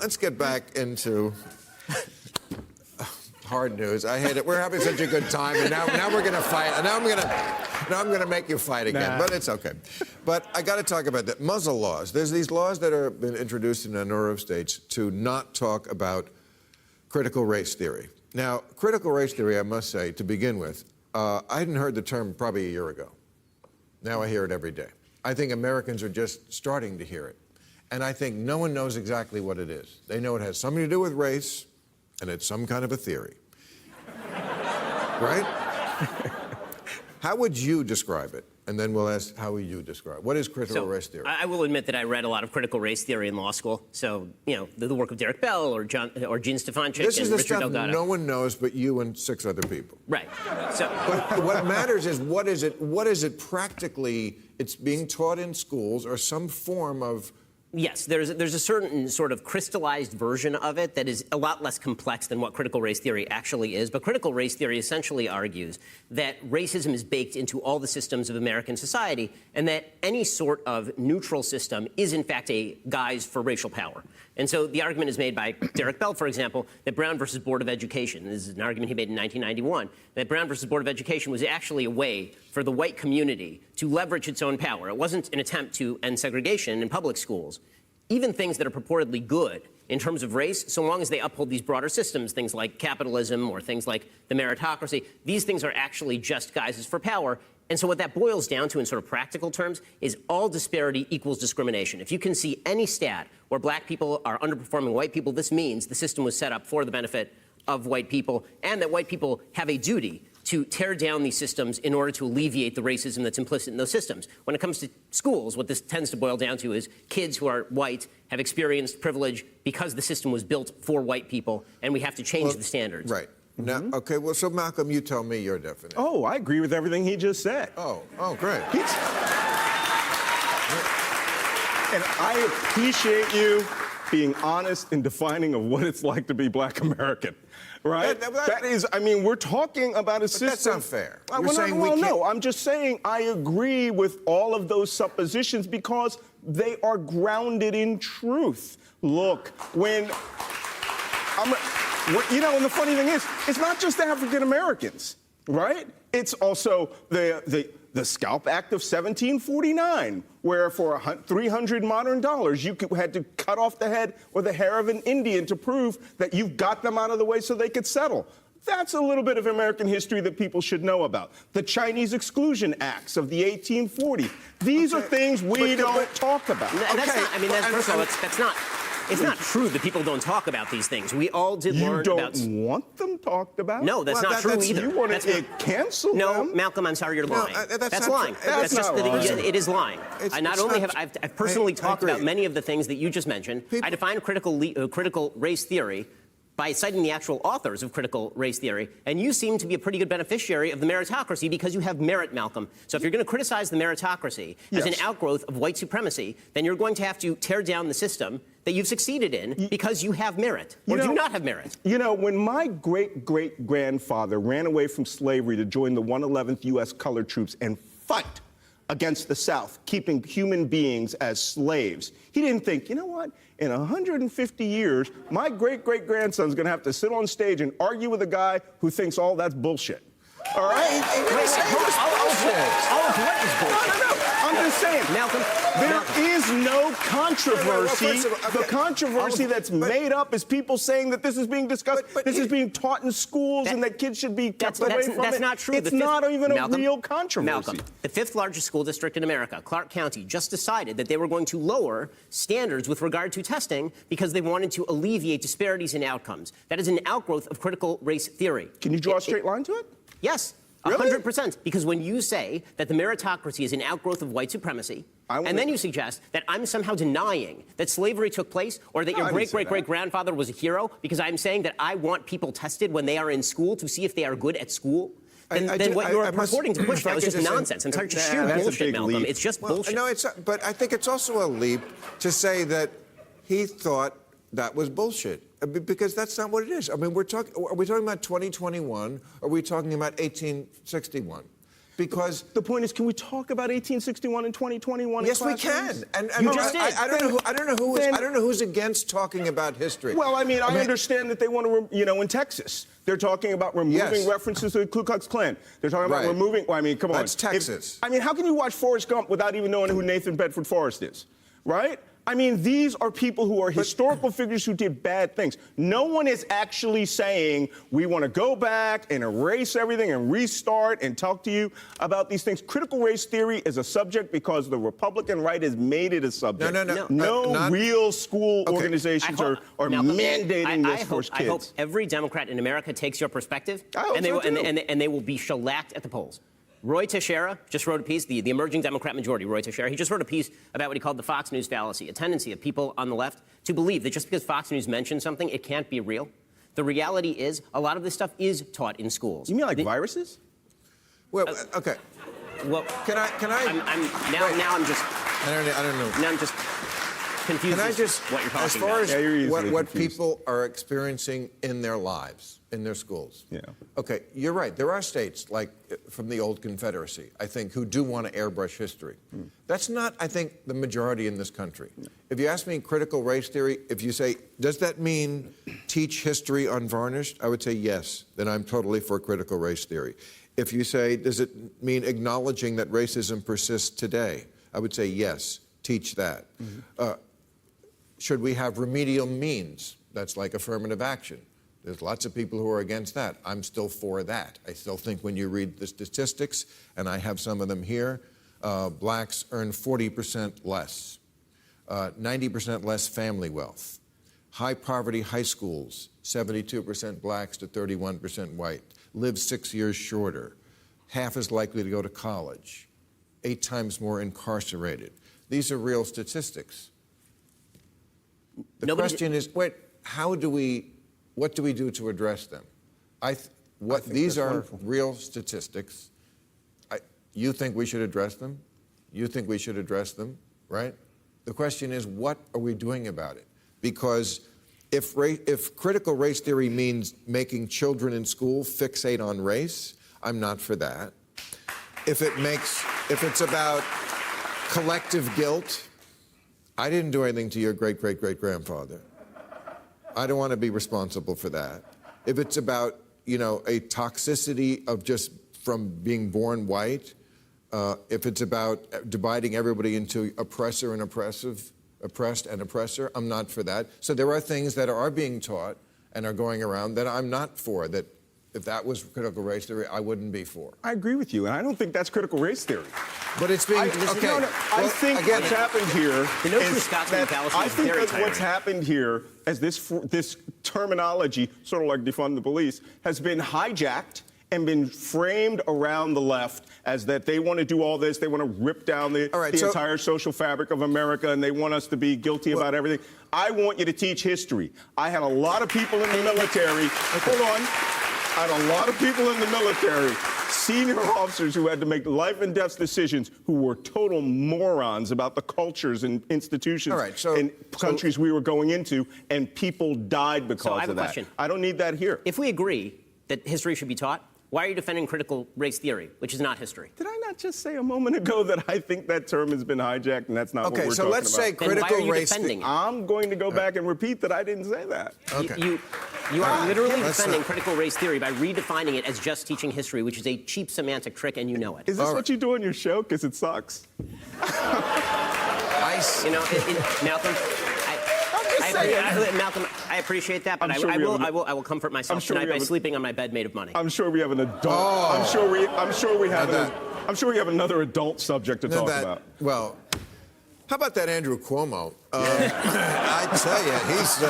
let's get back into hard news. I hate it. We're having such a good time, and now we're going to fight. And now I'm going to make you fight again. But it's okay. But I got to talk about the muzzle laws. There's these laws that have been introduced in a number of states to not talk about critical race theory. Now, critical race theory, I must say, to begin with, I hadn't heard the term probably a year ago. Now I hear it every day. I think Americans are just starting to hear it. And I think no one knows exactly what it is. They know it has something to do with race, and it's some kind of a theory. Right? How would you describe it? And then we'll ask, how would you describe it? What is critical race theory? I will admit that I read a lot of critical race theory in law school. So, you know, the work of Derek Bell or Gene Stefanczyk this is and the Richard stuff Delgado. No one knows but you and 6 other people. Right. So, but what matters is what is it practically? It's being taught in schools or some form of. Yes, there's a certain sort of crystallized version of it that is a lot less complex than what critical race theory actually is. But critical race theory essentially argues that racism is baked into all the systems of American society and that any sort of neutral system is, in fact, a guise for racial power. And so the argument is made by Derek Bell, for example, that Brown versus Board of Education, this is an argument he made in 1991, that Brown versus Board of Education was actually a way for the white community to leverage its own power. It wasn't an attempt to end segregation in public schools. Even things that are purportedly good in terms of race, so long as they uphold these broader systems, things like capitalism or things like the meritocracy, these things are actually just guises for power. And so what that boils down to in sort of practical terms is all disparity equals discrimination. If you can see any stat where black people are underperforming white people, this means the system was set up for the benefit of white people and that white people have a duty to tear down these systems in order to alleviate the racism that's implicit in those systems. When it comes to schools, what this tends to boil down to is kids who are white have experienced privilege because the system was built for white people, and we have to change the standards. Right. Now, okay, well, so Malcolm, you tell me your definition. Oh, I agree with everything he just said. Oh, great. And I appreciate you being honest in defining of what it's like to be black American, right? That is, I mean, we're talking about a system. That's not fair. No, I'm just saying I agree with all of those suppositions because they are grounded in truth. Look, and the funny thing is, it's not just African Americans, right? It's also the Scalp Act of 1749, where for $300 modern dollars, you had to cut off the head or the hair of an Indian to prove that you got them out of the way so they could settle. That's a little bit of American history that people should know about. The Chinese Exclusion Acts of the 1840s. These are things we don't talk about. That's not, I mean, first of all, that's not. It's not true that people don't talk about these things. We all did learn about. You don't want them talked about? No, that's not true either. You want to cancel them? No, Malcolm, I'm sorry, you're lying. That's lying. That's just lying. It is lying. I not only have I've personally talked about many of the things that you just mentioned. I define critical race theory by citing the actual authors of critical race theory, and you seem to be a pretty good beneficiary of the meritocracy because you have merit, Malcolm. So if you're going to criticize the meritocracy as an outgrowth of white supremacy, then you're going to have to tear down the system that you've succeeded in because you have merit, or do not have merit. You know, when my great-great-grandfather ran away from slavery to join the 111th U.S. Colored Troops and fight against the South, keeping human beings as slaves, he didn't think, you know what? In 150 years, my great-great-grandson's going to have to sit on stage and argue with a guy who thinks all that's bullshit. All right? All of what is bullshit? No. I'm just saying, Malcolm, there is no controversy. The controversy that's made up is people saying that this is being discussed, this is being taught in schools, and that kids should be kept away from it. That's not true. It's not even a real controversy. Malcolm, the 5th largest school district in America, Clark County, just decided that they were going to lower standards with regard to testing because they wanted to alleviate disparities in outcomes. That is an outgrowth of critical race theory. Can you draw a straight line to it? Yes. Really? 100%. Because when you say that the meritocracy is an outgrowth of white supremacy, and then you suggest that I'm somehow denying that slavery took place or that your great-great-great-grandfather was a hero because I'm saying that I want people tested when they are in school to see if they are good at school, then what you're purporting to push now is just nonsense. It's just sheer bullshit, Malcolm. It's just bullshit. No, but I think it's also a leap to say that he thought that was bullshit. Because that's not what it is. I mean, are we talking about 2021? Or are we talking about 1861? Because the point is, can we talk about 1861 and 2021? yes, we can. And You just did. I don't know who's against talking about history. Well, I mean, I understand that they want to, in Texas, they're talking about removing references to the Ku Klux Klan. They're talking about removing. Well, I mean, come on. That's Texas. How can you watch Forrest Gump without even knowing who Nathan Bedford Forrest is, right? I mean, these are people who are historical figures who did bad things. No one is actually saying we want to go back and erase everything and restart and talk to you about these things. Critical race theory is a subject because the Republican right has made it a subject. No real school organizations are mandating this for kids. I hope every Democrat in America takes your perspective, and they will be shellacked at the polls. Roy Teixeira just wrote a piece, the emerging Democrat majority, Roy Teixeira, he just wrote a piece about what he called the Fox News fallacy, a tendency of people on the left to believe that just because Fox News mentions something, it can't be real. The reality is a lot of this stuff is taught in schools. You mean like viruses? Well, okay. Well, Can I? Now I'm just. I don't know. Now I'm just confused. Can I just, what you're talking as far about. as what people are experiencing in their lives, in their schools. Yeah. Okay, you're right. There are states, like from the old Confederacy, I think, who do want to airbrush history. That's not, I think, the majority in this country. If you ask me critical race theory, if you say, does that mean teach history unvarnished? I would say yes. Then I'm totally for critical race theory. If you say, does it mean acknowledging that racism persists today? I would say yes. Teach that. Should we have remedial means? That's like affirmative action. There's lots of people who are against that. I'm still for that. I still think when you read the statistics, and I have some of them here, blacks earn 40% less, 90% less family wealth, high poverty high schools, 72% blacks to 31% white, live 6 years shorter, half as likely to go to college, 8 times more incarcerated. These are real statistics. The question is, what do we do to address them? These are wonderful. Real statistics. You think we should address them? You think we should address them, right? The question is, what are we doing about it? Because if critical race theory means making children in school fixate on race, I'm not for that. If it's about collective guilt, I didn't do anything to your great-great-great-grandfather. I don't want to be responsible for that. If it's about, a toxicity of just from being born white, if it's about dividing everybody into oppressor and oppressed and oppressor, I'm not for that. So there are things that are being taught and are going around that I'm not for, that if that was critical race theory, I wouldn't be for. I agree with you, and I don't think that's critical race theory. But it's being, I think what's happened here what's happened here is this terminology, sort of like defund the police, has been hijacked and been framed around the left as that they want to do all this, they want to rip down the entire social fabric of America, and they want us to be guilty about everything. I want you to teach history. I had a lot of people in the military. Hold on. I had a lot of people in the military, senior officers who had to make life and death decisions who were total morons about the cultures and institutions and countries we were going into, and people died because of that. I have a question. I don't need that here. If we agree that history should be taught, why are you defending critical race theory, which is not history? Did I not just say a moment ago that I think that term has been hijacked and that's not what we're talking about? Okay, so let's say critical race theory. I'm going to go back and repeat that I didn't say that. Okay. You are literally defending critical race theory by redefining it as just teaching history, which is a cheap semantic trick, and you know it. Is this what you do on your show? Because it sucks. Malcolm, I appreciate that, but I will comfort myself tonight by sleeping on my bed made of money. I'm sure we have an adult. I'm sure we have another adult subject to talk about. Well, how about that Andrew Cuomo? I tell you, he's.